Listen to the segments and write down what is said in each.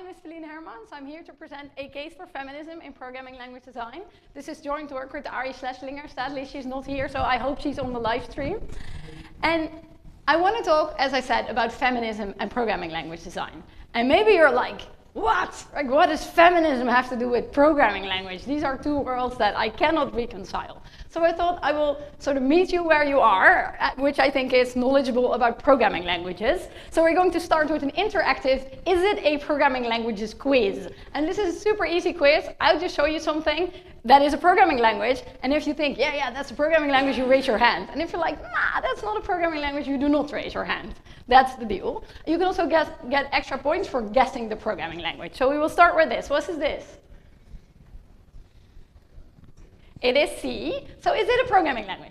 name is Felienne Hermans. I'm here to present a case for feminism in programming language design. This is joint work with Ari Schlesinger. Sadly, she's not here, so I hope she's on the live stream. And I want to talk, as I said, about feminism and programming language design. And maybe you're like, what? Like, what does feminism have to do with programming language? These are two worlds that I cannot reconcile. So I thought I will sort of meet you where you are, which I think is knowledgeable about programming languages. So we're going to start with an interactive, is it a programming languages quiz? And this is a super easy quiz. I'll just show you something that is a programming language. And if you think, yeah, that's a programming language, you raise your hand. And if you're like, nah, that's not a programming language, you do not raise your hand. That's the deal. You can also get extra points for guessing the programming language. So we will start with this. What is this? It is C. So is it a programming language?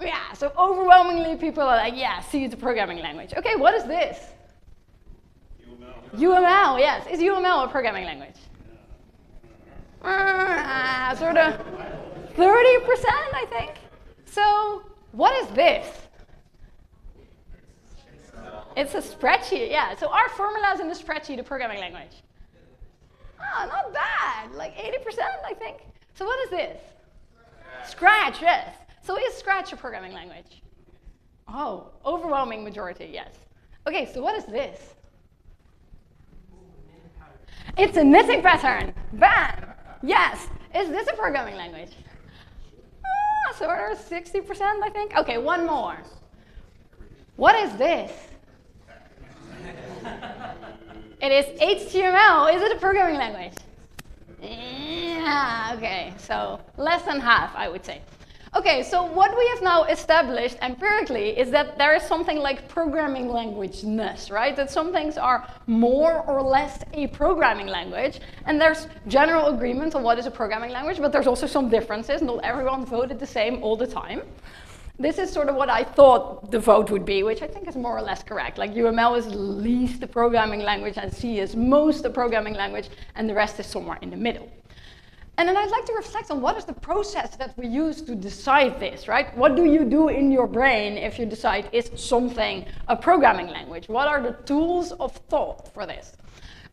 Yeah, so overwhelmingly people are like, yeah, C is a programming language. Okay, what is this? UML. UML, yes. Is UML a programming language? Sort of 30%, I think. So what is this? It's a spreadsheet, yeah. So are formulas in the spreadsheet a programming language? Ah, not bad. Like 80%, I think. So what is this? Scratch, yes. So is Scratch a programming language? Oh, overwhelming majority, yes. Okay, so what is this? It's a knitting pattern. Bam! Yes. Is this a programming language? Sort of 60%, I think. Okay, one more. What is this? It is HTML. Is it a programming language? Yeah, okay, so less than half, I would say. Okay, so what we have now established empirically is that there is something like programming language-ness, right? That some things are more or less a programming language, and there's general agreement on what is a programming language, but there's also some differences. Not everyone voted the same all the time. This is sort of what I thought the vote would be, which I think is more or less correct. Like UML is least a programming language, and C is most a programming language, and the rest is somewhere in the middle. And then I'd like to reflect on what is the process that we use to decide this, right? What do you do in your brain if you decide is something a programming language? What are the tools of thought for this?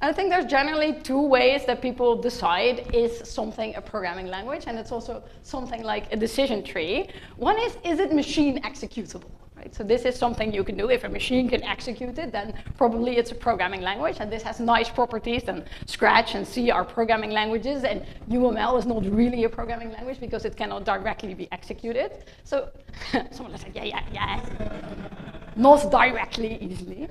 And I think there's generally two ways that people decide is something a programming language, and it's also something like a decision tree. One is it machine executable? Right? So this is something you can do. If a machine can execute it, then probably it's a programming language, and this has nice properties, and Scratch and C are programming languages, and UML is not really a programming language because it cannot directly be executed. So someone will say, yeah. Not directly, easily.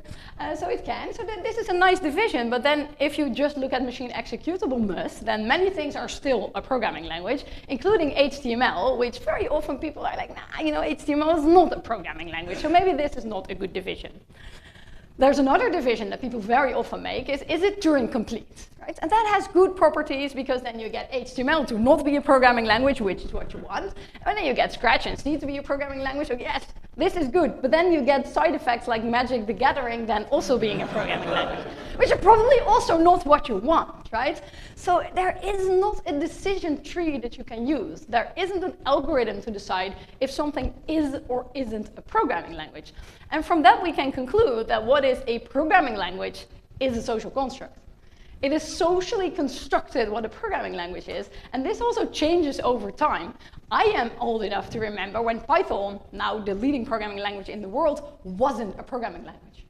So it can. So this is a nice division, but then if you just look at machine executableness, then many things are still a programming language, including HTML, which very often people are like, nah, HTML is not a programming language, so maybe this is not a good division. There's another division that people very often make is it Turing complete? Right? And that has good properties because then you get HTML to not be a programming language, which is what you want. And then you get Scratch and C to be a programming language, so yes, this is good. But then you get side effects like Magic the Gathering then also being a programming language, which are probably also not what you want, right? So there is not a decision tree that you can use. There isn't an algorithm to decide if something is or isn't a programming language. And from that we can conclude that what is a programming language is a social construct. It is socially constructed what a programming language is, and this also changes over time. I am old enough to remember when Python, now the leading programming language in the world, wasn't a programming language,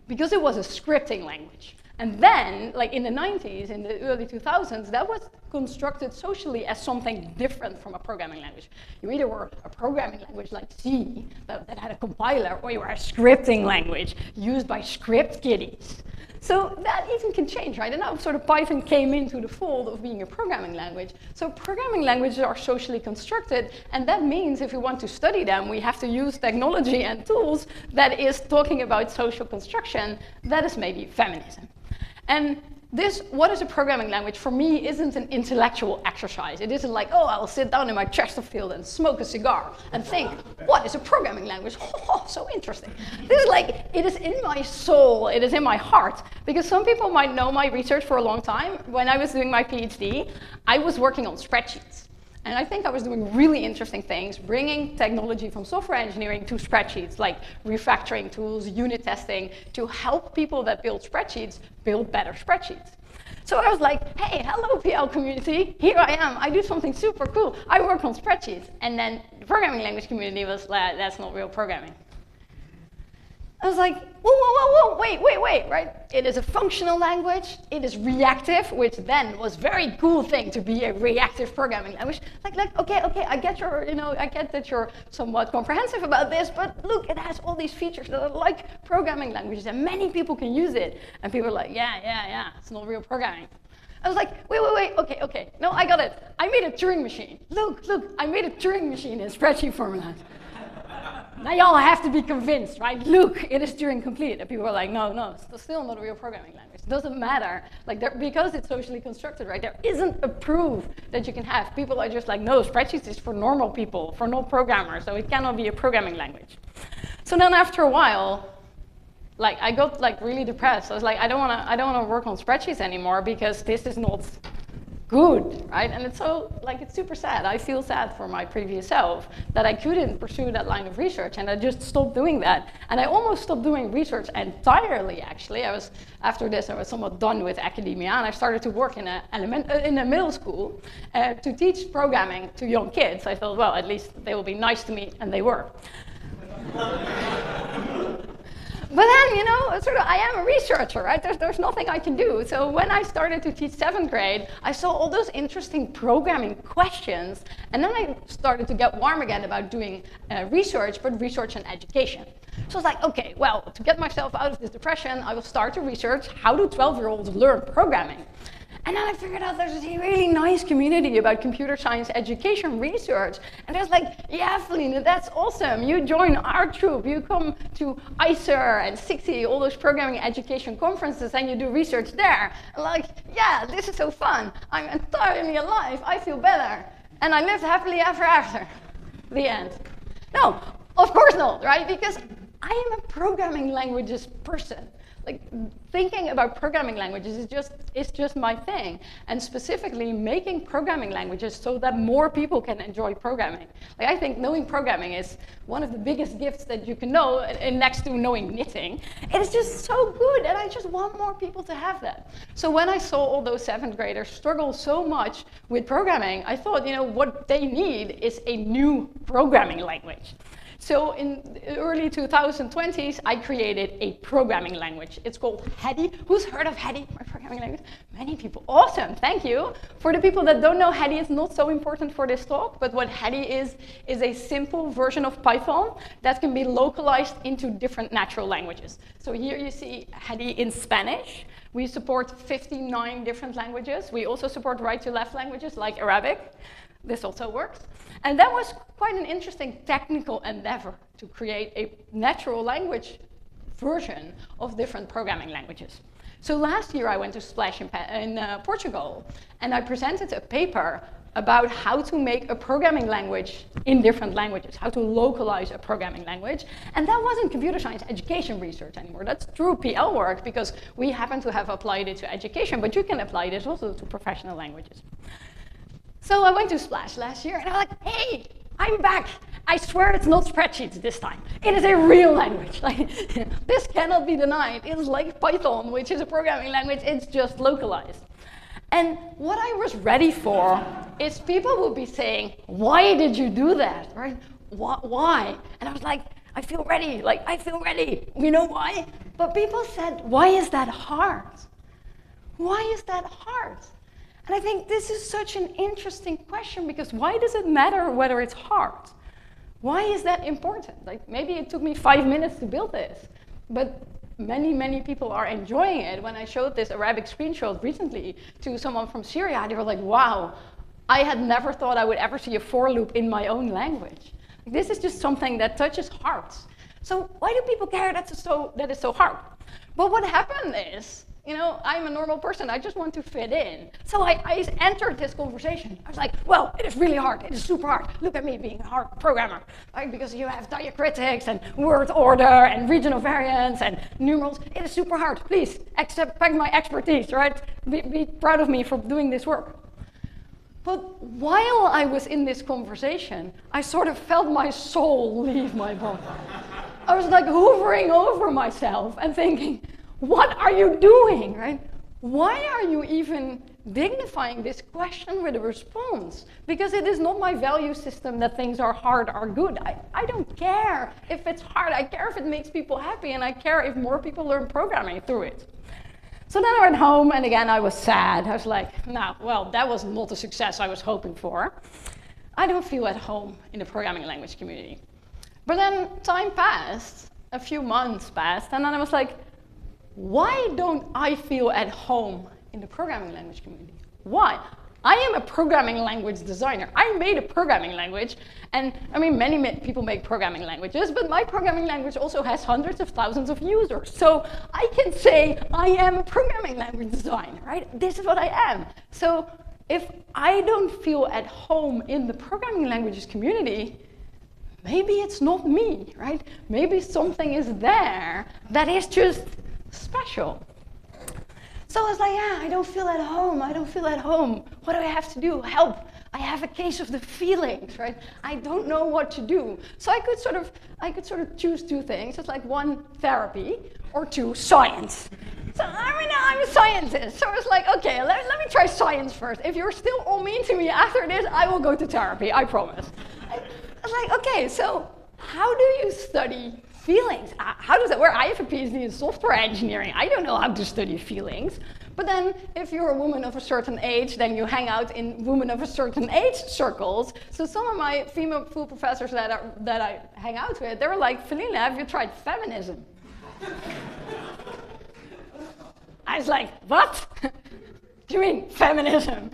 because it was a scripting language. And then, like in the 90s, in the early 2000s, that was constructed socially as something different from a programming language. You either were a programming language like C, that had a compiler, or you were a scripting language used by script kiddies. So that even can change, right? And now sort of Python came into the fold of being a programming language. So programming languages are socially constructed, and that means if we want to study them, we have to use technology and tools that is talking about social construction. That is maybe feminism. And this, what is a programming language, for me, isn't an intellectual exercise. It isn't like, oh, I'll sit down in my Chesterfield and smoke a cigar and think, what is a programming language? Oh, so interesting. This is like, it is in my soul, it is in my heart. Because some people might know my research for a long time. When I was doing my PhD, I was working on spreadsheets. And I think I was doing really interesting things, bringing technology from software engineering to spreadsheets, like refactoring tools, unit testing, to help people that build spreadsheets build better spreadsheets. So I was like, hey, hello PL community, here I am, I do something super cool, I work on spreadsheets. And then the programming language community was, that's not real programming. I was like, whoa, wait, right? It is a functional language, it is reactive, which then was a very cool thing to be a reactive programming language. Like, okay, I get I get that you're somewhat comprehensive about this, but look, it has all these features that are like programming languages, and many people can use it. And people are like, yeah, it's not real programming. I was like, wait, okay, no, I got it. I made a Turing machine. Look, I made a Turing machine in spreadsheet format. Now y'all have to be convinced, right? Look, it is Turing complete. And people are like, no, it's still not a real programming language. It doesn't matter, like because it's socially constructed, right? There isn't a proof that you can have. People are just like, no, spreadsheets is for normal people, for no programmers, so it cannot be a programming language. So then after a while, like I got like really depressed. I was like, I don't wanna work on spreadsheets anymore because this is not good, right? And it's super sad. I feel sad for my previous self that I couldn't pursue that line of research, and I just stopped doing that. And I almost stopped doing research entirely, actually. After this, I was somewhat done with academia, and I started to work in a middle school to teach programming to young kids. I thought, well, at least they will be nice to me, and they were. But then, I am a researcher, right? There's nothing I can do. So when I started to teach 7th grade, I saw all those interesting programming questions. And then I started to get warm again about doing research, but research and education. So I was like, okay, well, to get myself out of this depression, I will start to research how do 12-year-olds learn programming. And then I figured out there's a really nice community about computer science education research. And I was like, yeah, Felienne, that's awesome. You join our troop. You come to ICER and 60, all those programming education conferences, and you do research there. And like, yeah, this is so fun. I'm entirely alive. I feel better. And I lived happily ever after. The end. No, of course not, right? Because I am a programming languages person. Like, thinking about programming languages is just my thing, and specifically making programming languages so that more people can enjoy programming. Like, I think knowing programming is one of the biggest gifts that you can know, and next to knowing knitting. It is just so good, and I just want more people to have that. So when I saw all those 7th graders struggle so much with programming, I thought, what they need is a new programming language. So in the early 2020s, I created a programming language. It's called Hedy. Who's heard of Hedy, my programming language? Many people. Awesome, thank you. For the people that don't know, Hedy is not so important for this talk, but what Hedy is a simple version of Python that can be localized into different natural languages. So here you see Hedy in Spanish. We support 59 different languages. We also support right-to-left languages like Arabic. This also works. And that was quite an interesting technical endeavor to create a natural language version of different programming languages. So last year I went to Splash in Portugal, and I presented a paper about how to make a programming language in different languages, how to localize a programming language. And that wasn't computer science education research anymore. That's true PL work, because we happen to have applied it to education, but you can apply this also to professional languages. So I went to Splash last year, and I'm like, hey, I'm back. I swear it's not spreadsheets this time. It is a real language. Like, this cannot be denied. It is like Python, which is a programming language. It's just localized. And what I was ready for is people would be saying, why did you do that, right? Why? And I was like, I feel ready. Like, I feel ready. You know why? But people said, why is that hard? Why is that hard? And I think this is such an interesting question, because why does it matter whether it's hard? Why is that important? Like, maybe it took me 5 minutes to build this, but many people are enjoying it. When I showed this Arabic screenshot recently to someone from Syria, they were like, wow, I had never thought I would ever see a for loop in my own language. This is just something that touches hearts. So why do people care that it's so hard? But what happened is, I'm a normal person. I just want to fit in. So I entered this conversation. I was like, well, it is really hard. It is super hard. Look at me being a hard programmer, right? Because you have diacritics and word order and regional variance and numerals. It is super hard. Please accept my expertise, right? Be proud of me for doing this work. But while I was in this conversation, I sort of felt my soul leave my body. I was like hovering over myself and thinking, what are you doing, right? Why are you even dignifying this question with a response? Because it is not my value system that things are hard are good. I don't care if it's hard. I care if it makes people happy, and I care if more people learn programming through it. So then I went home, and again I was sad. I was like, no, well, that was not the success I was hoping for. I don't feel at home in the programming language community. But then time passed, a few months passed, and then I was like, why don't I feel at home in the programming language community? Why? I am a programming language designer. I made a programming language, and I mean, many people make programming languages, but my programming language also has hundreds of thousands of users. So I can say I am a programming language designer, right? This is what I am. So if I don't feel at home in the programming languages community, maybe it's not me, right? Maybe something is there that is just special. So I was like, yeah, I don't feel at home. I don't feel at home. What do I have to do? Help. I have a case of the feelings, right? I don't know what to do. So I could sort of choose two things. It's like one, therapy, or two, science. So I mean, I'm a scientist. So I was like, okay, let me try science first. If you're still all mean to me after this, I will go to therapy, I promise. I was like, okay, so how do you study feelings? How does that work? I have a PhD in software engineering. I don't know how to study feelings. But then if you're a woman of a certain age, then you hang out in women of a certain age circles. So some of my female professors that I hang out with, they were like, Felienne, have you tried feminism? I was like, what? Do you mean feminism?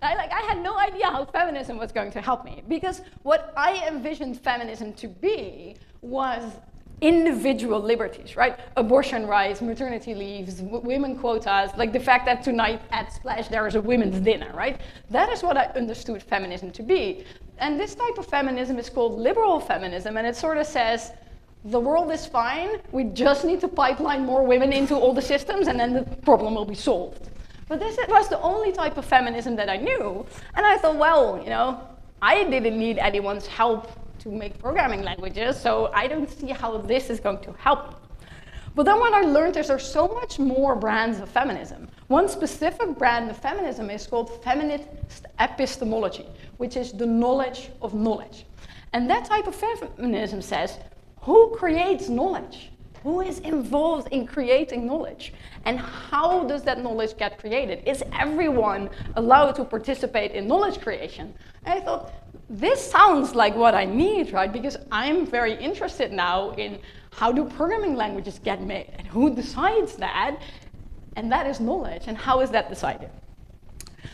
I had no idea how feminism was going to help me, because what I envisioned feminism to be was individual liberties, right? Abortion rights, maternity leaves, women quotas, like the fact that tonight at Splash there is a women's dinner, right? That is what I understood feminism to be. And this type of feminism is called liberal feminism, and it sort of says, the world is fine, we just need to pipeline more women into all the systems, and then the problem will be solved. But this was the only type of feminism that I knew, and I thought, well, you know, I didn't need anyone's help to make programming languages, so I don't see how this is going to help. But then what I learned is there's so much more brands of feminism. One specific brand of feminism is called feminist epistemology, which is the knowledge of knowledge. And that type of feminism says, who creates knowledge? Who is involved in creating knowledge? And how does that knowledge get created? Is everyone allowed to participate in knowledge creation? And I thought, this sounds like what I need, right? Because I'm very interested now in how do programming languages get made, and who decides that? And that is knowledge, and how is that decided?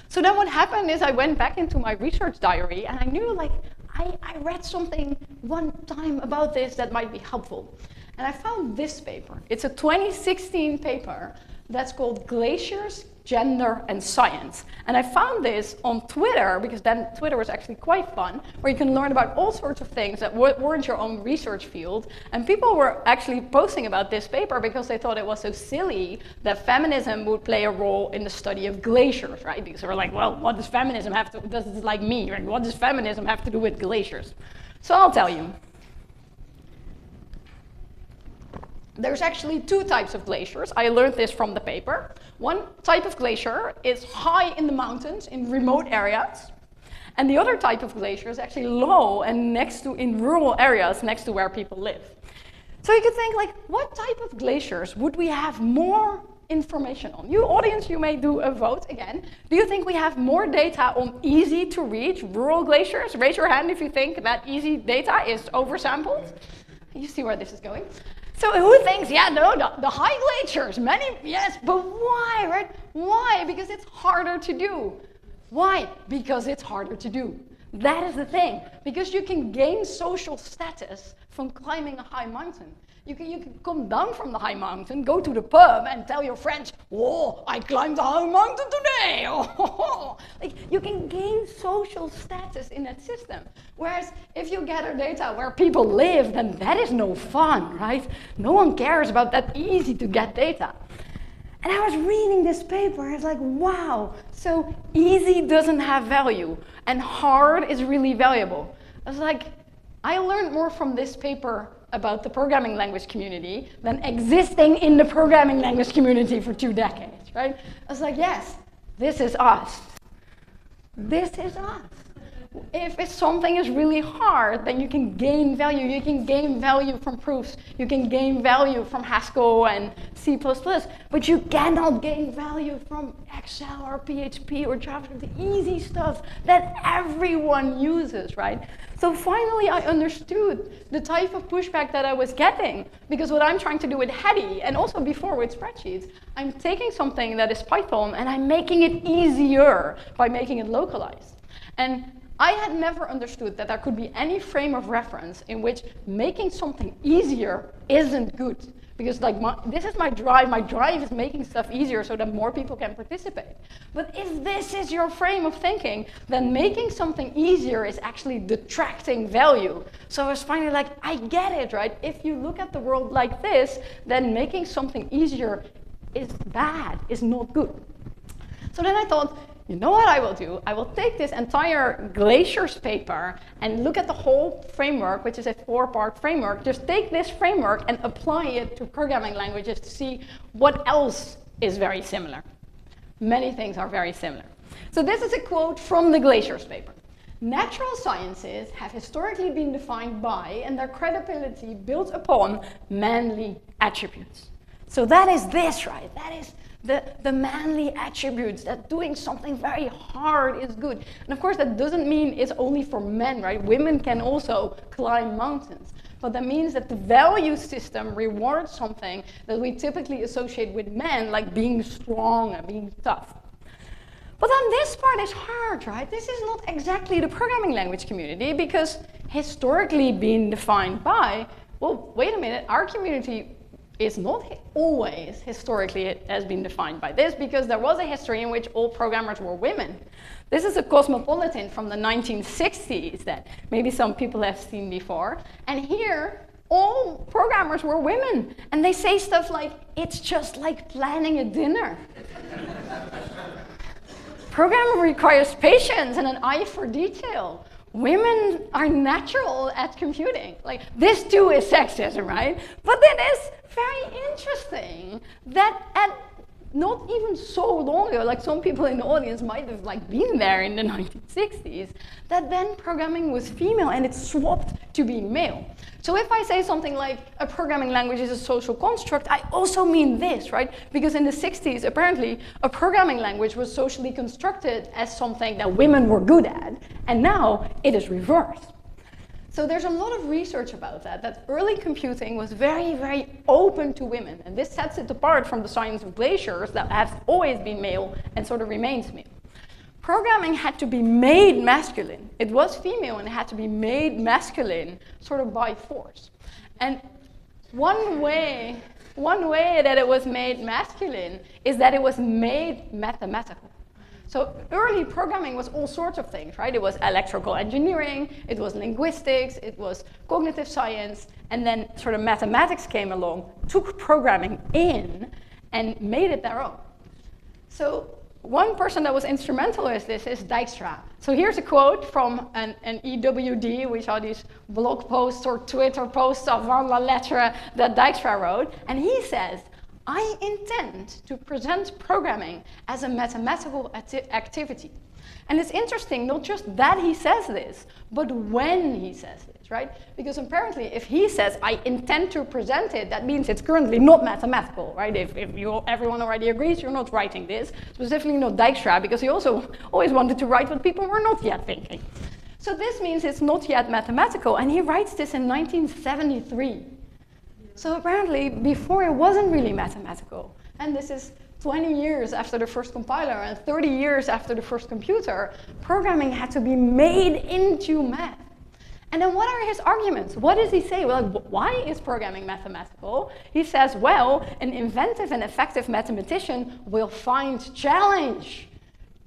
So then what happened is I went back into my research diary, and I knew, like, I read something one time about this that might be helpful. And I found this paper. It's a 2016 paper that's called Glaciers, Gender, and Science. And I found this on Twitter, because then Twitter was actually quite fun, where you can learn about all sorts of things that weren't your own research field. And people were actually posting about this paper because they thought it was so silly that feminism would play a role in the study of glaciers, right? Because they were like, well, what does feminism have to, this is like me, right? What does feminism have to do with glaciers? So I'll tell you. There's actually two types of glaciers. I learned this from the paper. One type of glacier is high in the mountains in remote areas. And the other type of glacier is actually low and in rural areas next to where people live. So you could think, like, what type of glaciers would we have more information on? You audience, you may do a vote again. Do you think we have more data on easy to reach rural glaciers? Raise your hand if you think that easy data is oversampled. You see where this is going. So who thinks, yeah, no, the high glaciers, many, yes, but why, right? Why? Because it's harder to do. Why? Because it's harder to do. That is the thing. Because you can gain social status from climbing a high mountain. You can come down from the high mountain, go to the pub and tell your friends, whoa, I climbed the high mountain today. Like, you can gain social status in that system. Whereas if you gather data where people live, then that is no fun, right? No one cares about that easy to get data. And I was reading this paper, and I was like, wow, so easy doesn't have value, and hard is really valuable. I was like, I learned more from this paper about the programming language community than existing in the programming language community for 2 decades, right? I was like, yes, this is us. This is us. If something is really hard, then you can gain value. You can gain value from proofs. You can gain value from Haskell and C++, but you cannot gain value from Excel or PHP or JavaScript, the easy stuff that everyone uses, right? So finally, I understood the type of pushback that I was getting, because what I'm trying to do with Heady, and also before with spreadsheets, I'm taking something that is Python and I'm making it easier by making it localized. And I had never understood that there could be any frame of reference in which making something easier isn't good. Because like this is my drive is making stuff easier so that more people can participate. But if this is your frame of thinking, then making something easier is actually detracting value. So I was finally like, I get it, right? If you look at the world like this, then making something easier is bad, is not good. So then I thought, you know what I will do? I will take this entire Glaciers paper and look at the whole framework, which is a 4-part framework. Just take this framework and apply it to programming languages to see what else is very similar. Many things are very similar. So this is a quote from the Glaciers paper. Natural sciences have historically been defined by, and their credibility built upon, manly attributes. So that is this, right? That is the manly attributes, that doing something very hard is good. And of course, that doesn't mean it's only for men, right? Women can also climb mountains. But that means that the value system rewards something that we typically associate with men, like being strong and being tough. But then this part is hard, right? This is not exactly the programming language community, because historically being defined by, well, wait a minute, our community is not always historically it has been defined by this, because there was a history in which all programmers were women. This is a Cosmopolitan from the 1960s that maybe some people have seen before. And here, all programmers were women. And they say stuff like, it's just like planning a dinner. Programming requires patience and an eye for detail. Women are natural at computing. Like, this too is sexism, right? But it is very interesting that at not even so long ago, like some people in the audience might have like been there in the 1960s, that then programming was female and it swapped to be male. So if I say something like a programming language is a social construct, I also mean this, right? Because in the 60s, apparently, a programming language was socially constructed as something that women were good at, and now it is reversed. So there's a lot of research about that early computing was very, very open to women, and this sets it apart from the science of Glaciers that has always been male and sort of remains male. Programming had to be made masculine. It was female and it had to be made masculine sort of by force. And one way that it was made masculine is that it was made mathematical. So early programming was all sorts of things, right? It was electrical engineering, it was linguistics, it was cognitive science, and then sort of mathematics came along, took programming in, and made it their own. So one person that was instrumental in this is Dijkstra. So here's a quote from an EWD, which are these blog posts or Twitter posts avant la lettre that Dijkstra wrote, and he says, I intend to present programming as a mathematical activity. And it's interesting, not just that he says this, but when he says this, right? Because apparently, if he says, I intend to present it, that means it's currently not mathematical, right? If everyone already agrees, you're not writing this, specifically not Dijkstra, because he also always wanted to write what people were not yet thinking. So this means it's not yet mathematical, and he writes this in 1973. So apparently, before it wasn't really mathematical. And this is 20 years after the first compiler and 30 years after the first computer, programming had to be made into math. And then what are his arguments? What does he say? Well, why is programming mathematical? He says, well, an inventive and effective mathematician will find challenge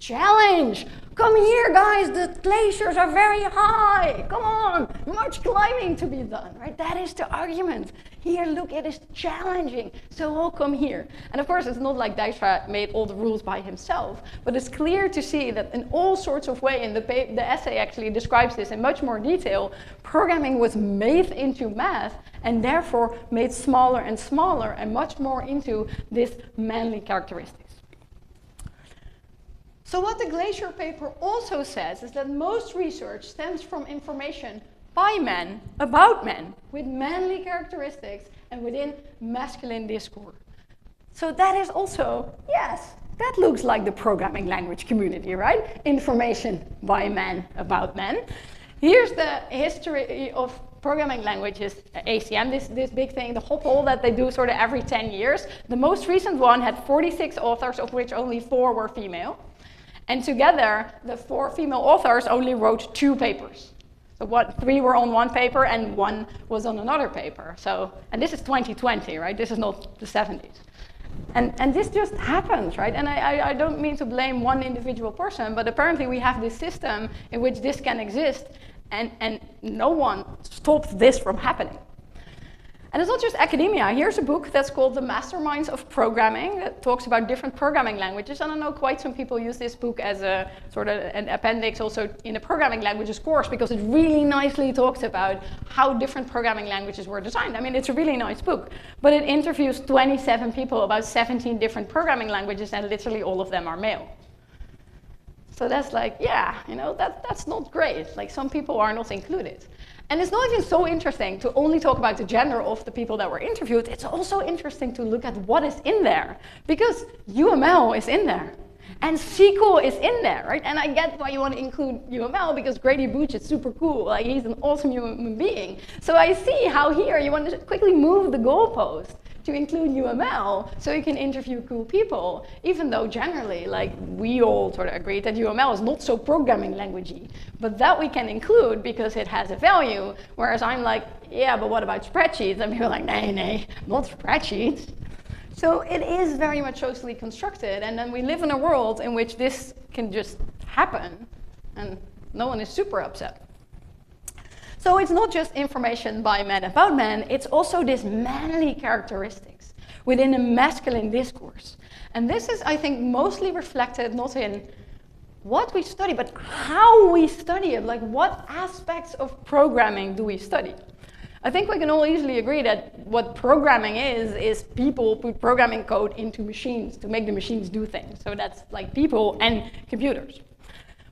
challenge. Come here, guys, the glaciers are very high. Come on, much climbing to be done, right? That is the argument. Here, look, it is challenging, so all come here. And of course, it's not like Dijkstra made all the rules by himself, but it's clear to see that in all sorts of ways, and the essay actually describes this in much more detail, programming was made into math and therefore made smaller and smaller and much more into this manly characteristics. So what the Glacier paper also says is that most research stems from information by men, about men, with manly characteristics and within masculine discourse. So that is also, yes, that looks like the programming language community, right? Information by men, about men. Here's the history of programming languages, ACM, this big thing, the hop-all that they do sort of every 10 years. The most recent one had 46 authors, of which only 4 were female. And together, the 4 female authors only wrote 2 papers. So 3 were on one paper and 1 was on another paper. So, and this is 2020, right? This is not the 70s. And this just happens, right? And I don't mean to blame one individual person, but apparently we have this system in which this can exist, and no one stopped this from happening. And it's not just academia. Here's a book that's called The Masterminds of Programming that talks about different programming languages. And I know quite some people use this book as a sort of an appendix also in a programming languages course, because it really nicely talks about how different programming languages were designed. I mean, it's a really nice book, but it interviews 27 people about 17 different programming languages, and literally all of them are male. So that's like, yeah, you know, that's not great. Like, some people are not included. And it's not even so interesting to only talk about the gender of the people that were interviewed. It's also interesting to look at what is in there, because UML is in there, and SQL is in there, right? And I get why you want to include UML, because Grady Booch is super cool. Like, he's an awesome human being. So I see how here you want to quickly move the goalpost to include UML so you can interview cool people, even though generally, like, we all sort of agree that UML is not so programming languagey, but that we can include because it has a value, whereas I'm like, yeah, but what about spreadsheets? And people are like, nay, not spreadsheets. So it is very much socially constructed, and then we live in a world in which this can just happen, and no one is super upset. So it's not just information by men about men, it's also this manly characteristics within a masculine discourse. And this is, I think, mostly reflected not in what we study, but how we study it. Like, what aspects of programming do we study? I think we can all easily agree that what programming is people put programming code into machines to make the machines do things. So that's like people and computers.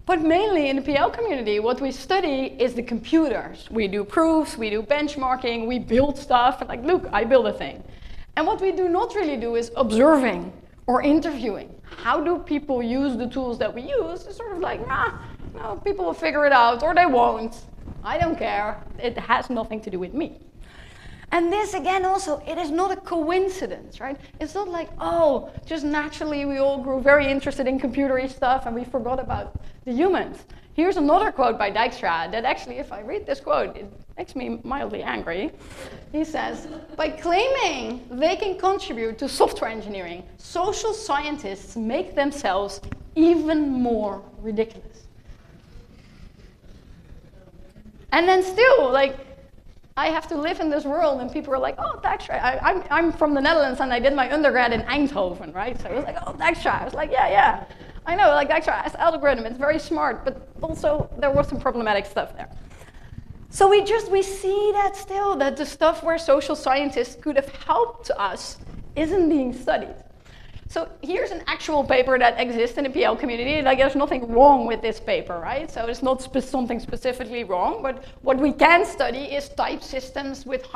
But mainly in the PL community, what we study is the computers. We do proofs, we do benchmarking, we build stuff, and like, look, I build a thing. And what we do not really do is observing or interviewing. How do people use the tools that we use? It's sort of like, no, people will figure it out, or they won't. I don't care. It has nothing to do with me. And this, again, also, it is not a coincidence, right? It's not like, oh, just naturally we all grew very interested in computery stuff and we forgot about the humans. Here's another quote by Dijkstra that actually, if I read this quote, it makes me mildly angry. He says, by claiming they can contribute to software engineering, social scientists make themselves even more ridiculous. And then still, like, I have to live in this world and people are like, oh, Dijkstra. I'm from the Netherlands and I did my undergrad in Eindhoven, right? So it was like, oh, Dijkstra. I was like, yeah. I know, like, Dijkstra has algorithm, it's very smart, but also there was some problematic stuff there. So we see that still, that the stuff where social scientists could have helped us isn't being studied. So here's an actual paper that exists in the PL community. Like, there's nothing wrong with this paper, right? So it's not something specifically wrong, but what we can study is type systems with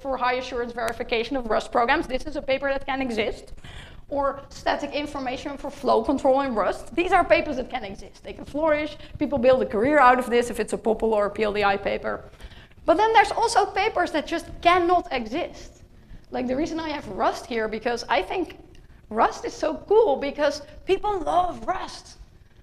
for high assurance verification of Rust programs. This is a paper that can exist. Or static information for flow control in Rust. These are papers that can exist. They can flourish. People build a career out of this if it's a POPL or a PLDI paper. But then there's also papers that just cannot exist. Like, the reason I have Rust here, because I think Rust is so cool because people love Rust.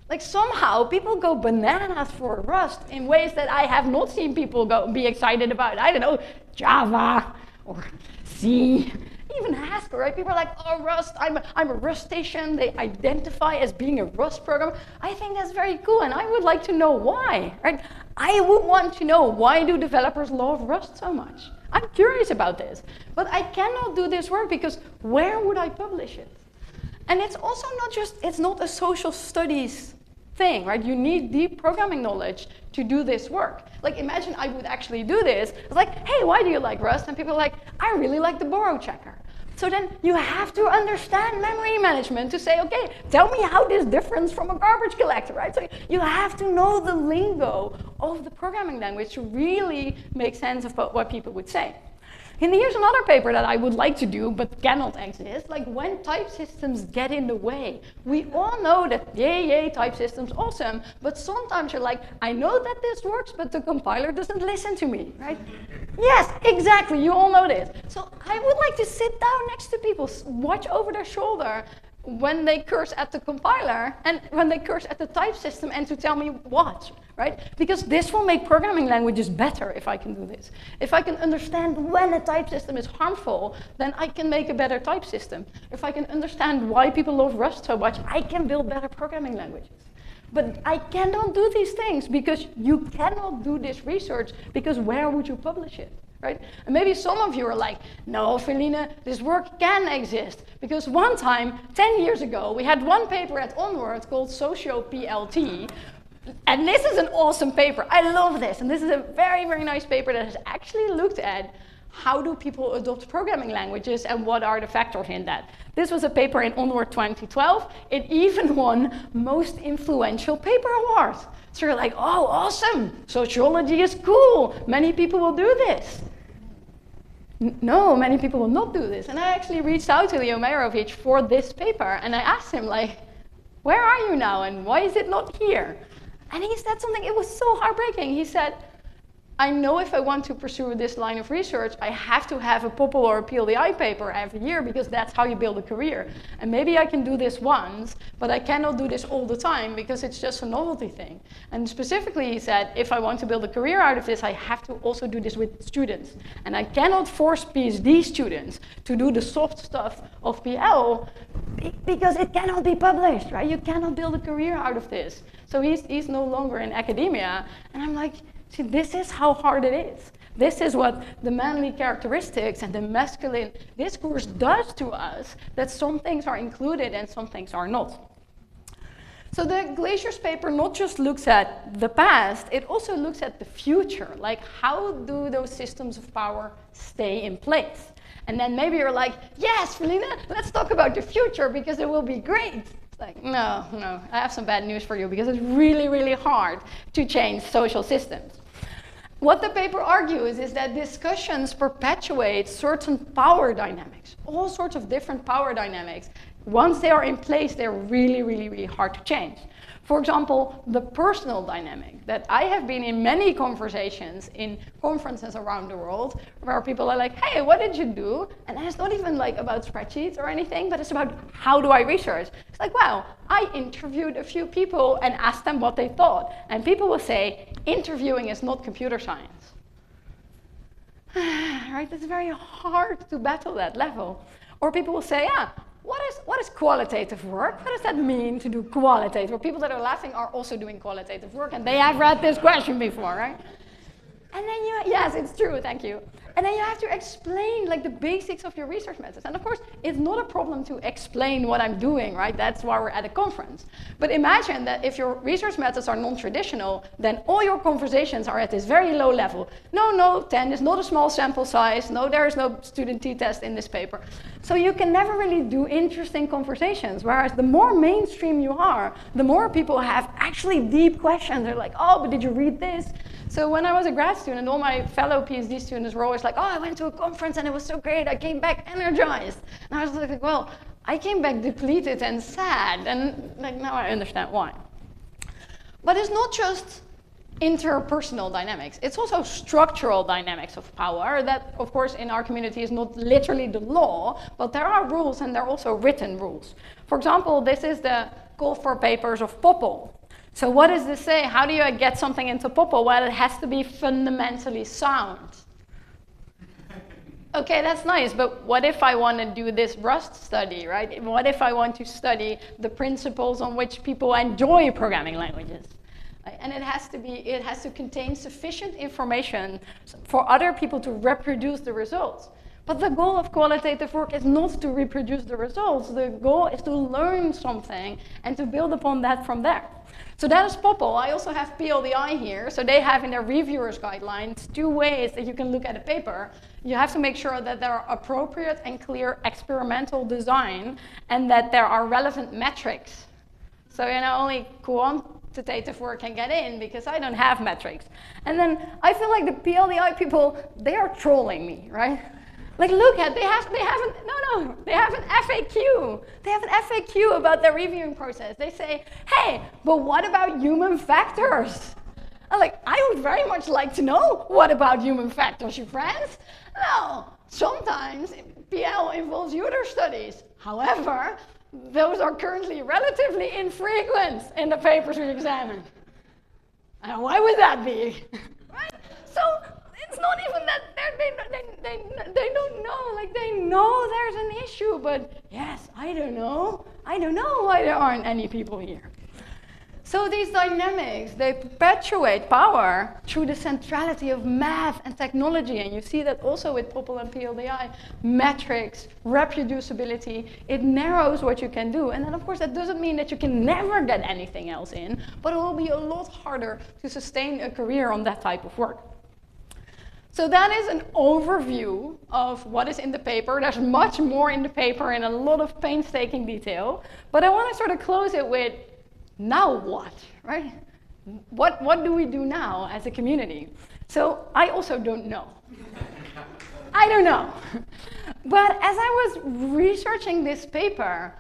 Like, somehow people go bananas for Rust in ways that I have not seen people be excited about. I don't know, Java or C. even ask, right? People are like, oh, Rust, I'm a Rust station. They identify as being a Rust program. I think that's very cool, and I would like to know why, right? I would want to know, why do developers love Rust so much? I'm curious about this, but I cannot do this work because where would I publish it? And it's also not just, it's not a social studies thing, right? You need deep programming knowledge to do this work. Like, imagine I would actually do this. It's like, hey, why do you like Rust? And people are like, I really like the borrow checker. So then you have to understand memory management to say, okay, tell me how this differs from a garbage collector, right? So you have to know the lingo of the programming language to really make sense of what people would say. And here's another paper that I would like to do, but cannot exist, like when type systems get in the way. We all know that, yay, type systems, awesome, but sometimes you're like, I know that this works, but the compiler doesn't listen to me, right? Yes, exactly, you all know this. So I would like to sit down next to people, watch over their shoulder when they curse at the compiler and when they curse at the type system, and to tell me what, right? Because this will make programming languages better if I can do this. If I can understand when a type system is harmful, then I can make a better type system. If I can understand why people love Rust so much, I can build better programming languages. But I cannot do these things because you cannot do this research, because where would you publish it? Right? And maybe some of you are like, no, Felienne, this work can exist. Because one time, 10 years ago, we had one paper at Onward called Socio-PLT. And this is an awesome paper. I love this. And this is a very, very nice paper that has actually looked at how do people adopt programming languages and what are the factors in that. This was a paper in Onward 2012. It even won Most Influential Paper Award. So you're like, oh, awesome. Sociology is cool. Many people will do this. No, many people will not do this. And I actually reached out to Leo Meyrovich for this paper. And I asked him, like, where are you now? And why is it not here? And he said something, it was so heartbreaking. He said, I know if I want to pursue this line of research, I have to have a POPL or a PLDI paper every year, because that's how you build a career. And maybe I can do this once, but I cannot do this all the time because it's just a novelty thing. And specifically, he said, if I want to build a career out of this, I have to also do this with students. And I cannot force PhD students to do the soft stuff of PL because it cannot be published, right? You cannot build a career out of this. So he's no longer in academia. And I'm like, see, this is how hard it is. This is what the manly characteristics and the masculine discourse does to us, that some things are included and some things are not. So the Glaciers paper not just looks at the past, it also looks at the future. Like, how do those systems of power stay in place? And then maybe you're like, yes, Felienne, let's talk about the future because it will be great. Like, no, I have some bad news for you because it's really, really hard to change social systems. What the paper argues is that discussions perpetuate certain power dynamics, all sorts of different power dynamics. Once they are in place, they're really, really, really hard to change. For example, the personal dynamic, that I have been in many conversations in conferences around the world where people are like, hey, what did you do? And it's not even like about spreadsheets or anything, but it's about how do I research? It's like, wow, I interviewed a few people and asked them what they thought. And people will say, interviewing is not computer science. Right? It's very hard to battle that level. Or people will say, yeah, what is qualitative work? What does that mean to do qualitative work? People that are laughing are also doing qualitative work, and they have read this question before, right? And then yes, it's true, thank you. And then you have to explain like the basics of your research methods. And of course, it's not a problem to explain what I'm doing, right? That's why we're at a conference. But imagine that if your research methods are non-traditional, then all your conversations are at this very low level. No, 10 is not a small sample size. No, there is no student t-test in this paper. So you can never really do interesting conversations. Whereas the more mainstream you are, the more people have actually deep questions. They're like, oh, but did you read this? So when I was a grad student, all my fellow PhD students were always like, oh, I went to a conference and it was so great. I came back energized. And I was like, well, I came back depleted and sad. And like, now I understand why. But it's not just interpersonal dynamics. It's also structural dynamics of power that, of course, in our community is not literally the law, but there are rules and there are also written rules. For example, this is the call for papers of POPL. So what does this say? How do you get something into POPL? Well, it has to be fundamentally sound. Okay, that's nice, but what if I want to do this Rust study, right? What if I want to study the principles on which people enjoy programming languages? And it has to contain sufficient information for other people to reproduce the results. But the goal of qualitative work is not to reproduce the results. The goal is to learn something and to build upon that from there. So that is POPL. I also have PLDI here. So they have in their reviewers guidelines 2 ways that you can look at a paper. You have to make sure that there are appropriate and clear experimental design and that there are relevant metrics. So only quantitative work can get in because I don't have metrics. And then I feel like the PLDI people, they are trolling me, right? Like, look at, they have an FAQ. They have an FAQ about their reviewing process. They say, hey, but what about human factors? I'm like, I would very much like to know what about human factors, you friends. No, sometimes PL involves user studies. However, those are currently relatively infrequent in the papers we examine. And why would that be? Right? So, it's not even that they don't know, like they know there's an issue, but yes, I don't know why there aren't any people here. So these dynamics, they perpetuate power through the centrality of math and technology, and you see that also with POPL and PLDI, metrics, reproducibility, it narrows what you can do, and then of course that doesn't mean that you can never get anything else in, but it will be a lot harder to sustain a career on that type of work. So that is an overview of what is in the paper. There's much more in the paper in a lot of painstaking detail. But I want to sort of close it with, now what, right? What do we do now as a community? So I also don't know. I don't know. But as I was researching this paper,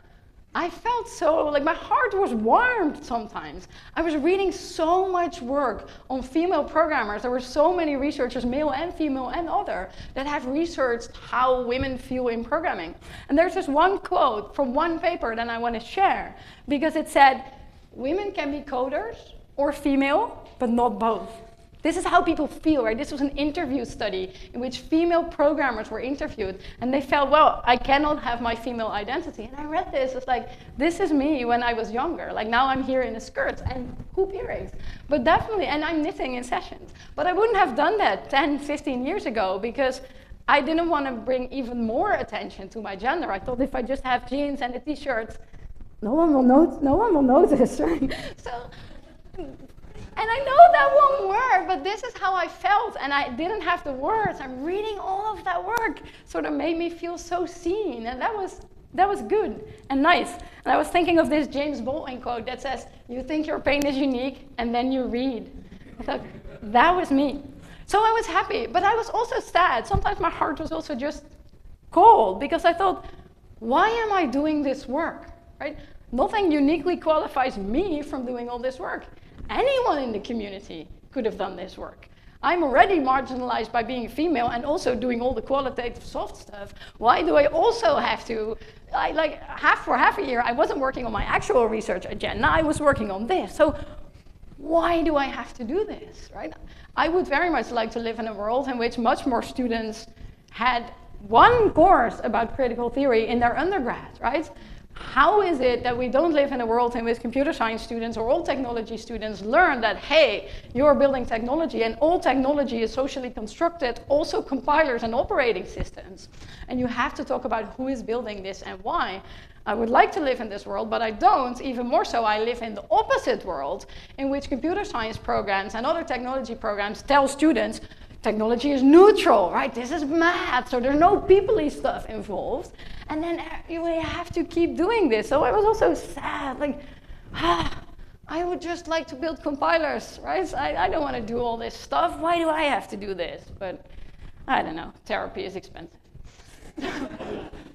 I felt so, like my heart was warmed sometimes. I was reading so much work on female programmers. There were so many researchers, male and female and other, that have researched how women feel in programming. And there's this one quote from one paper that I want to share, because it said, women can be coders or female, but not both. This is how people feel, right? This was an interview study in which female programmers were interviewed, and they felt, well, I cannot have my female identity. And I read this, it's like, this is me when I was younger. Like now I'm here in a skirt and hoop earrings. But definitely, and I'm knitting in sessions. But I wouldn't have done that 10, 15 years ago because I didn't want to bring even more attention to my gender. I thought if I just have jeans and a t-shirt, no one will notice, right? So, and I know that won't work, but this is how I felt, and I didn't have the words. And reading all of that work sort of made me feel so seen, and that was good and nice. And I was thinking of this James Baldwin quote that says, you think your pain is unique, and then you read. I thought, that was me. So I was happy, but I was also sad. Sometimes my heart was also just cold, because I thought, why am I doing this work, right? Nothing uniquely qualifies me from doing all this work. Anyone in the community could have done this work. I'm already marginalized by being female and also doing all the qualitative soft stuff. Why do I also have to, for half a year, I wasn't working on my actual research agenda, I was working on this. So why do I have to do this, right? I would very much like to live in a world in which much more students had one course about critical theory in their undergrad, right? How is it that we don't live in a world in which computer science students or all technology students learn that, hey, you're building technology and all technology is socially constructed, also compilers and operating systems. And you have to talk about who is building this and why. I would like to live in this world, but I don't. Even more so, I live in the opposite world in which computer science programs and other technology programs tell students, technology is neutral, right? This is math, so there's no people-y stuff involved. And then you have to keep doing this. So I was also sad, like, I would just like to build compilers, right? I don't want to do all this stuff. Why do I have to do this? But I don't know, therapy is expensive.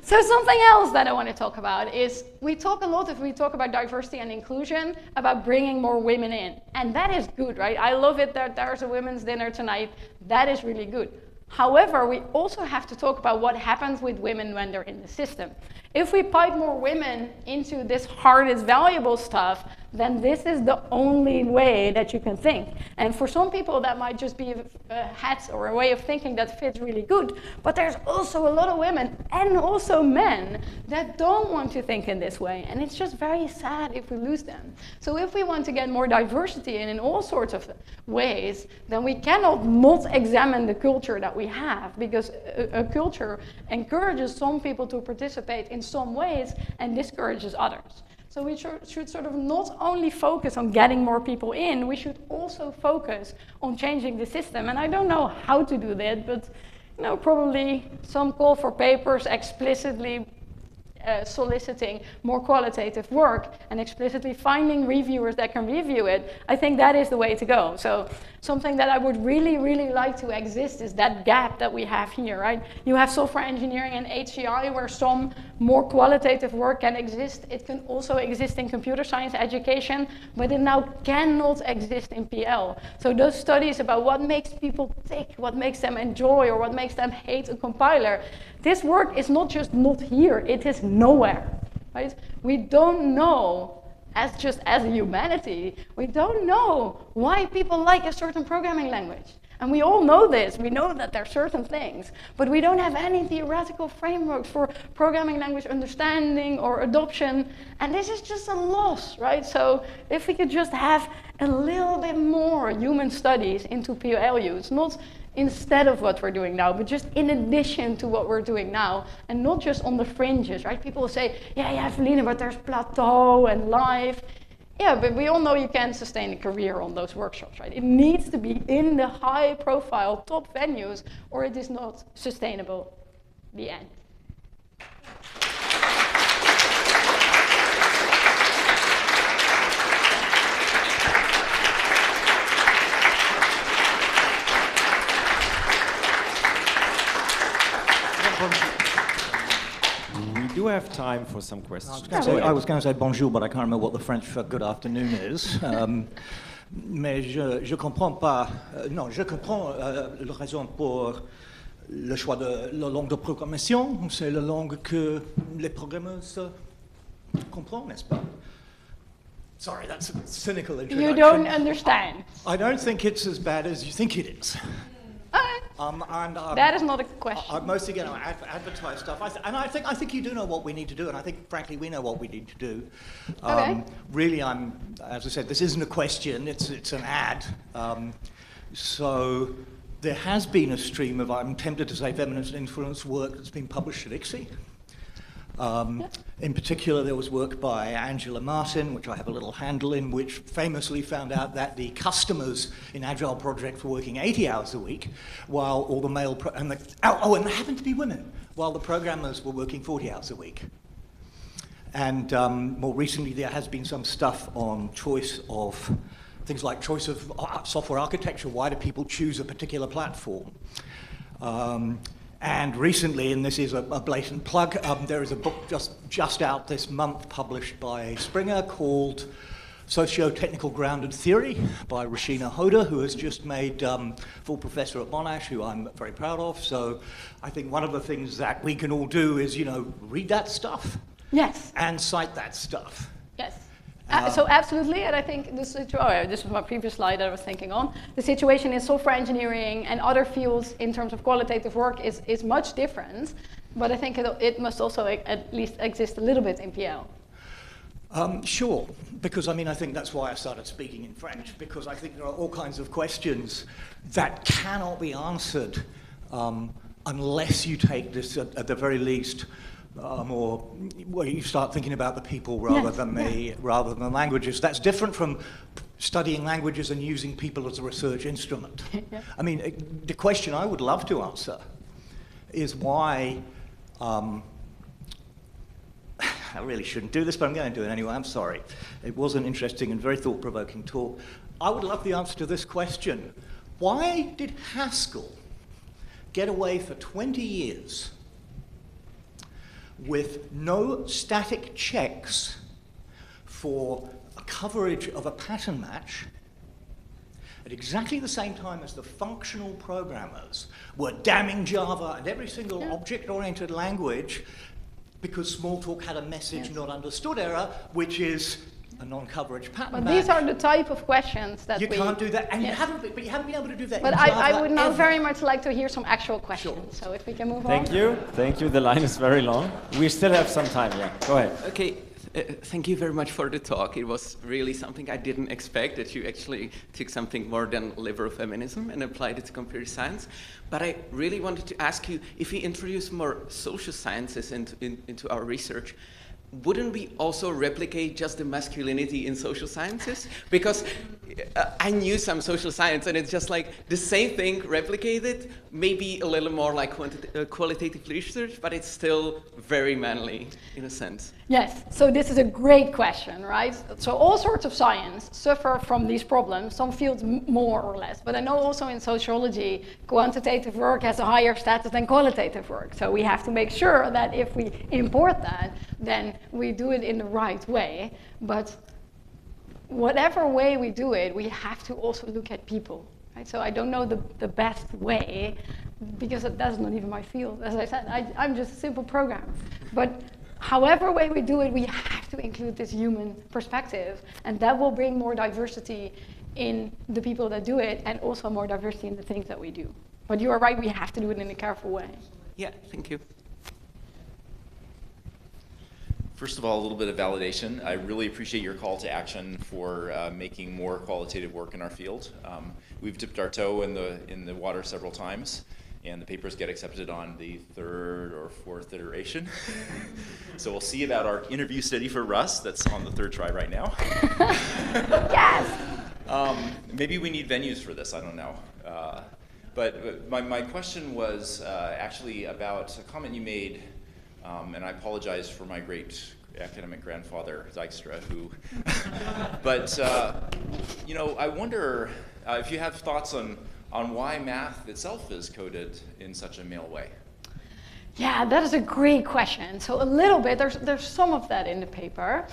So something else that I want to talk about is, we talk a lot, if we talk about diversity and inclusion, about bringing more women in. And that is good, right? I love it that there's a women's dinner tonight. That is really good. However, we also have to talk about what happens with women when they're in the system. If we pipe more women into this hard is valuable stuff, then this is the only way that you can think. And for some people that might just be a hat or a way of thinking that fits really good, but there's also a lot of women and also men that don't want to think in this way, and it's just very sad if we lose them. So if we want to get more diversity in all sorts of ways, then we cannot not examine the culture that we have, because a culture encourages some people to participate in some ways and discourages others. So we should sort of not only focus on getting more people in, we should also focus on changing the system. And I don't know how to do that, but probably some call for papers explicitly soliciting more qualitative work and explicitly finding reviewers that can review it. I think that is the way to go. So something that I would really, really like to exist is that gap that we have here, right? You have software engineering and HCI where some more qualitative work can exist. It can also exist in computer science education, but it now cannot exist in PL. So those studies about what makes people tick, what makes them enjoy, or what makes them hate a compiler, this work is not just not here, it is nowhere, right? We don't know, as a humanity, we don't know why people like a certain programming language. And we all know this, we know that there are certain things, but we don't have any theoretical frameworks for programming language understanding or adoption, and this is just a loss, right? So if we could just have a little bit more human studies into PL use, not instead of what we're doing now, but just in addition to what we're doing now, and not just on the fringes, right? People say, yeah, Felienne, but there's plateau and life. Yeah, but we all know you can't sustain a career on those workshops, right? It needs to be in the high-profile top venues, or it is not sustainable. The end. We do have time for some questions. I was going to say bonjour, but I can't remember what the French for good afternoon is. Mais je comprends pas. Non, je comprends la raison pour le choix de la langue de programmation. C'est la langue que les programmeurs comprennent, n'est-ce pas? Sorry, that's a cynical introduction. You don't understand. I don't think it's as bad as you think it is. That is not a question. I'm mostly going to advertise stuff, I think you do know what we need to do, and I think, frankly, we know what we need to do. Okay. Really, as I said, this isn't a question; it's an ad. So there has been a stream of, I'm tempted to say, feminist influence work that's been published at ICSI. In particular, there was work by Angela Martin, which I have a little handle in, which famously found out that the customers in Agile projects were working 80 hours a week, while all the male, and they happened to be women, while the programmers were working 40 hours a week. And more recently, there has been some stuff on choice of, things like choice of software architecture. Why do people choose a particular platform? And recently, and this is a blatant plug, there is a book just out this month published by Springer called Socio-Technical Grounded Theory by Rashina Hoda, who has just made full professor at Monash, who I'm very proud of. So I think one of the things that we can all do is, read that stuff. Yes. And cite that stuff. Yes. So absolutely, and I think this was my previous slide that I was thinking on. The situation in software engineering and other fields in terms of qualitative work is much different, but I think it must also at least exist a little bit in PL. Sure, because I think that's why I started speaking in French, because I think there are all kinds of questions that cannot be answered unless you take this at the very least or well, you start thinking about the people rather than the languages. That's different from studying languages and using people as a research instrument. The question I would love to answer is why. I really shouldn't do this, but I'm going to do it anyway. I'm sorry. It was an interesting and very thought-provoking talk. I would love the answer to this question: why did Haskell get away for 20 years with no static checks for a coverage of a pattern match at exactly the same time as the functional programmers were damning Java and every single object-oriented language because Smalltalk had a message not understood error, which is a non-coverage pattern But match. these are the type of questions that you can't do that, and yes. you haven't been able to do that. But in I Java would now ever. very much like to hear some actual questions. Sure. So if we can move on. Thank you. Thank you. The line is very long. We still have some time. Yeah. Go ahead. Okay. Thank you very much for the talk. It was really something I didn't expect, that you actually took something more than liberal feminism and applied it to computer science. But I really wanted to ask you, if we introduce more social sciences into our research, wouldn't we also replicate just the masculinity in social sciences? Because I knew some social science, and it's just like the same thing replicated, maybe a little more like qualitative research, but it's still very manly in a sense. Yes, so this is a great question, right? So all sorts of science suffer from these problems, some fields more or less. But I know also in sociology, quantitative work has a higher status than qualitative work. So we have to make sure that if we import that, then we do it in the right way. But whatever way we do it, we have to also look at people. Right? So I don't know the best way, because that's not even my field. As I said, I'm just a simple programmer. But however way we do it, we have to include this human perspective, and that will bring more diversity in the people that do it, and also more diversity in the things that we do. But you are right, we have to do it in a careful way. Yeah, thank you. First of all, a little bit of validation. I really appreciate your call to action for making more qualitative work in our field. We've dipped our toe in the water several times, and the papers get accepted on the 3rd or 4th iteration. So we'll see about our interview study for Russ. That's on the 3rd try right now. Yes! Maybe we need venues for this, I don't know. But my question was actually about a comment you made, and I apologize for my great academic grandfather, Dijkstra, who, but, you know, I wonder if you have thoughts on why math itself is coded in such a male way. Yeah, that is a great question. So a little bit, there's some of that in the paper.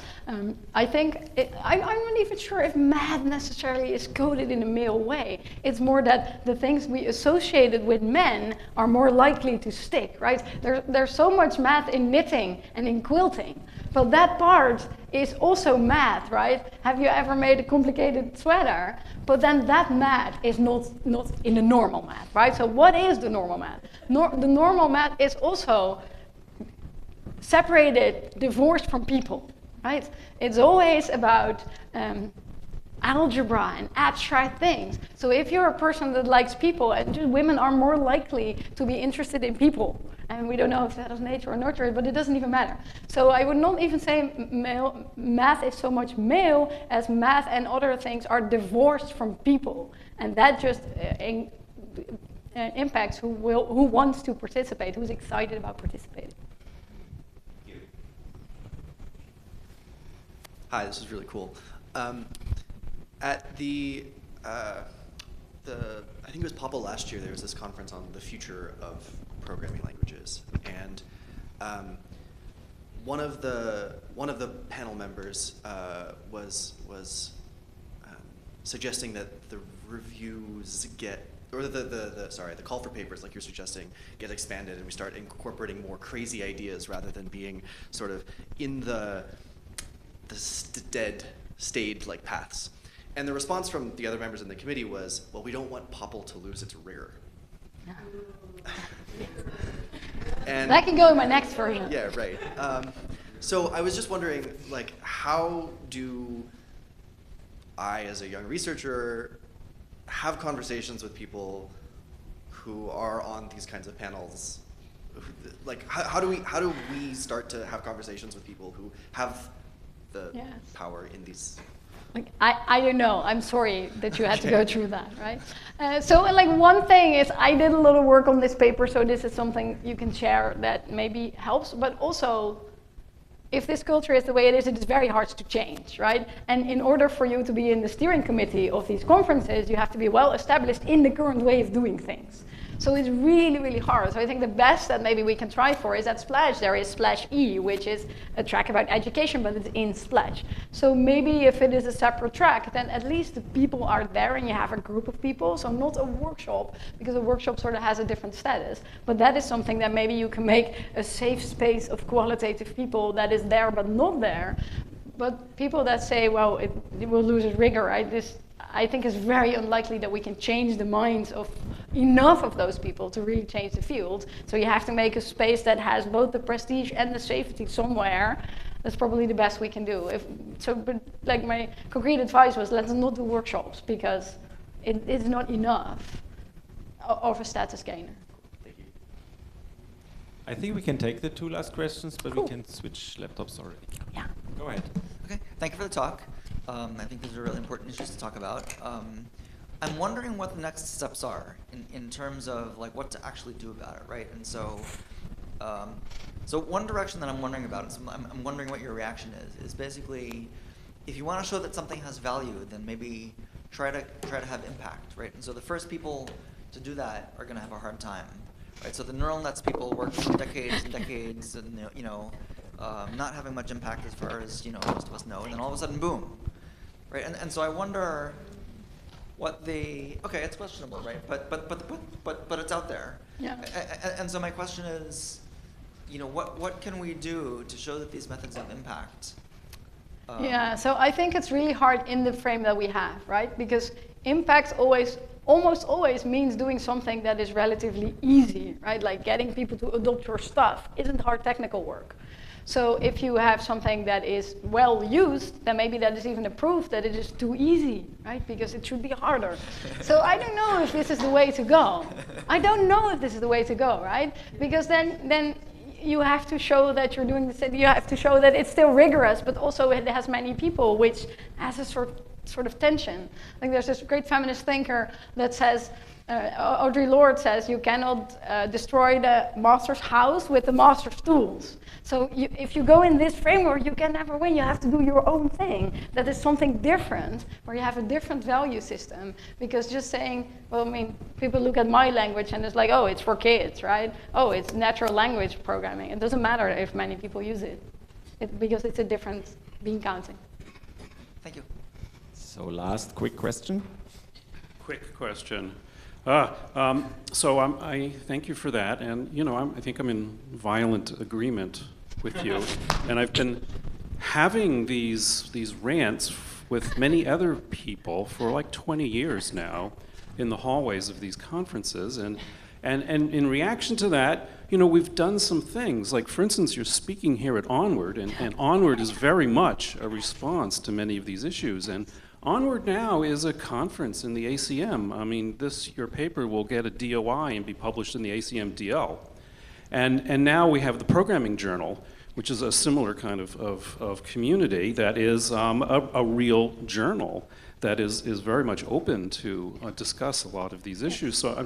I think, I'm not even sure if math necessarily is coded in a male way. It's more that the things we associated with men are more likely to stick, right? There's so much math in knitting and in quilting, but that part is also math, right? Have you ever made a complicated sweater? But then that math is not in the normal math, right? So what is the normal math? The normal math is also separated, divorced from people, right? It's always about algebra and abstract things. So if you're a person that likes people, and women are more likely to be interested in people, and we don't know if that is nature or nurture, but it doesn't even matter. So I would not even say math is so much male as math and other things are divorced from people, and that just impacts who wants to participate, who's excited about participating. Hi, this is really cool. At I think it was Popple last year, there was this conference on the future of programming languages, and one of the panel members was suggesting that the reviews the call for papers, like you're suggesting, get expanded, and we start incorporating more crazy ideas rather than being sort of in the dead stayed like paths. And the response from the other members in the committee was, well, we don't want Popple to lose its rigor. No. And that can go in my next version. Yeah, right. So I was just wondering, like, how do I, as a young researcher, have conversations with people who are on these kinds of panels? Like, how do we start to have conversations with people who have the power in these? Like, I don't know. I'm sorry that you had to go through that, right? So like one thing is I did a lot of work on this paper, so this is something you can share that maybe helps, but also if this culture is the way it is very hard to change, right? And in order for you to be in the steering committee of these conferences, you have to be well established in the current way of doing things. So it's really, really hard. So I think the best that maybe we can try for is at Splash, there is Splash E, which is a track about education, but it's in Splash. So maybe if it is a separate track, then at least the people are there and you have a group of people. So not a workshop, because a workshop sort of has a different status. But that is something that maybe you can make a safe space of qualitative people that is there but not there. But people that say, well, it will lose its rigor, right? This, I think, is very unlikely that we can change the minds of enough of those people to really change the field. So you have to make a space that has both the prestige and the safety somewhere. That's probably the best we can do. But like my concrete advice was, let's not do workshops, because it is not enough of a status gainer. I think we can take the 2 last questions, but Cool. we can switch laptops already. Yeah. Go ahead. Okay, thank you for the talk. I think these are really important issues to talk about. I'm wondering what the next steps are in terms of like what to actually do about it, right? And so, so one direction that I'm wondering about, and so I'm wondering what your reaction is basically, if you want to show that something has value, then maybe try to have impact, right? And so the first people to do that are going to have a hard time, right? So the neural nets people work for decades and decades, and not having much impact as far as most of us know, and then all of a sudden, boom, right? And so I wonder what okay, it's questionable, right? But it's out there. Yeah. And so my question is, what can we do to show that these methods have impact? Yeah, so I think it's really hard in the frame that we have, right? Because impact almost always means doing something that is relatively easy, right? Like getting people to adopt your stuff isn't hard technical work. So if you have something that is well used, then maybe that is even a proof that it is too easy, right? Because it should be harder. So I don't know if this is the way to go. I don't know if this is the way to go, right? Because then you have to show that you're doing this, you have to show that it's still rigorous, but also it has many people, which has a sort of tension. Like there's this great feminist thinker that says, Audre Lorde says, you cannot destroy the master's house with the master's tools. So if you go in this framework, you can never win. You have to do your own thing. That is something different, where you have a different value system. Because just saying, well, I mean, people look at my language and it's like, oh, it's for kids, right? Oh, it's natural language programming. It doesn't matter if many people use it, because it's a different bean counting. Thank you. So last quick question. Quick question. So I thank you for that, and I think I'm in violent agreement with you, and I've been having these rants with many other people for like 20 years now in the hallways of these conferences, and in reaction to that, we've done some things. Like, for instance, you're speaking here at Onward, and Onward is very much a response to many of these issues, and Onward now is a conference in the ACM. I mean, your paper will get a DOI and be published in the ACM DL. And now we have the Programming Journal, which is a similar kind of community that is a real journal that is very much open to discuss a lot of these issues. So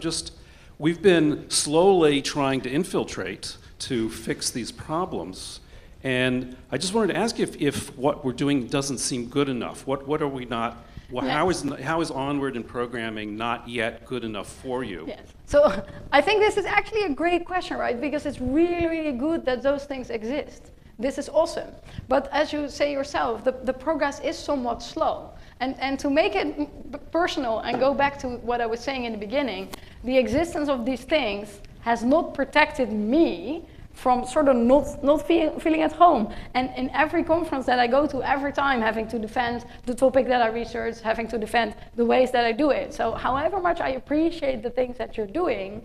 we've been slowly trying to infiltrate to fix these problems. And I just wanted to ask you if what we're doing doesn't seem good enough. What are we not? Well, how is Onward and programming not yet good enough for you? Yes. So I think this is actually a great question, right? Because it's really, really good that those things exist. This is awesome. But as you say yourself, the progress is somewhat slow. And to make it personal and go back to what I was saying in the beginning, the existence of these things has not protected me from sort of not feeling at home. And in every conference that I go to, every time having to defend the topic that I research, having to defend the ways that I do it. So however much I appreciate the things that you're doing,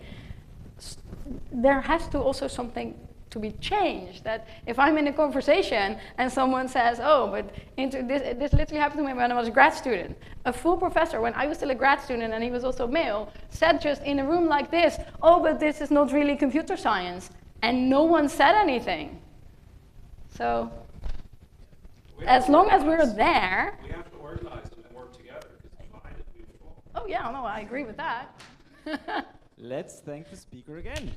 there has to also something to be changed. That if I'm in a conversation and someone says, oh, but this literally happened to me when I was a grad student. A full professor, when I was still a grad student and he was also male, said just in a room like this, oh, but this is not really computer science. And no one said anything. So, as long as we're there... We have to organize them and work together, because divided we fall. Oh yeah, no, I agree with that. Let's thank the speaker again.